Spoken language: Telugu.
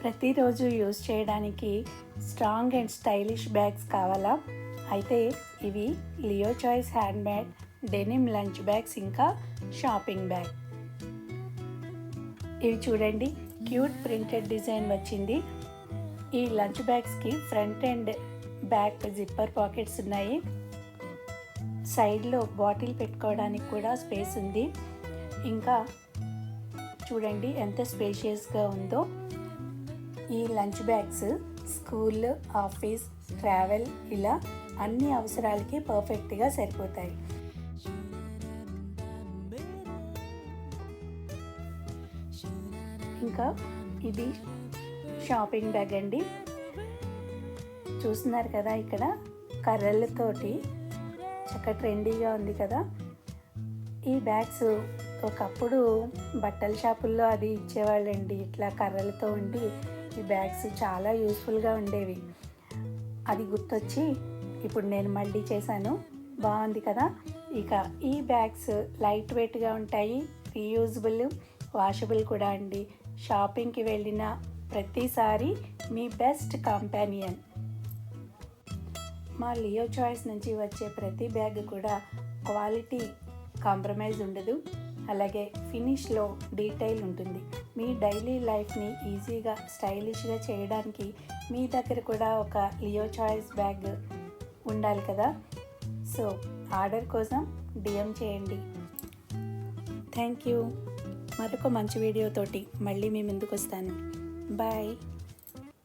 ప్రతిరోజు యూజ్ చేయడానికి స్ట్రాంగ్ అండ్ స్టైలిష్ బ్యాగ్స్ కావాలా? అయితే ఇవి Leo choice handmade denim lunch bags ఇంకా షాపింగ్ బ్యాగ్. ఇవి చూడండి, క్యూట్ ప్రింటెడ్ డిజైన్ వచ్చింది. ఈ లంచ్ బ్యాగ్స్కి front and back zipper pockets ఉన్నాయి. సైడ్లో బాటిల్ పెట్టుకోవడానికి కూడా స్పేస్ ఉంది. ఇంకా చూడండి ఎంత స్పేషియస్గా ఉందో. ఈ lunch bags school, office, travel ఇలా అన్ని అవసరాలకి పర్ఫెక్ట్గా సరిపోతాయి. ఇంకా ఇది షాపింగ్ బ్యాగ్ అండి. చూస్తున్నారు కదా, ఇక్కడ కర్రలతోటి చక్కగా ట్రెండీగా ఉంది కదా. ఈ బ్యాగ్స్ ఒకప్పుడు బట్టల షాపుల్లో అది ఇచ్చేవాళ్ళండి, ఇట్లా కర్రలతో ఉండి. ఈ బ్యాగ్స్ చాలా యూస్ఫుల్గా ఉండేవి. అది గుర్తొచ్చి ఇప్పుడు నేను మళ్ళీ చేశాను. బాగుంది కదా. ఇక ఈ బ్యాగ్స్ లైట్ వెయిట్గా ఉంటాయి, రీయూజబుల్, వాషబుల్ కూడా అండి. షాపింగ్కి వెళ్ళిన ప్రతిసారి మీ బెస్ట్ కంపానియన్. మా లియో చాయిస్ నుంచి వచ్చే ప్రతి బ్యాగ్ కూడా క్వాలిటీ కాంప్రమైజ్ ఉండదు, అలాగే ఫినిష్లో డీటెయిల్ ఉంటుంది. మీ డైలీ లైఫ్ని ఈజీగా స్టైలిష్గా చేయడానికి మీ దగ్గర కూడా ఒక లియో చాయిస్ బ్యాగ్ ఉండాలి కదా. సో ఆర్డర్ కోసం డిఎం చేయండి. Thank you. మరొక మంచి వీడియోతోటి మళ్ళీ మీ ముందుకు వస్తాను. బాయ్.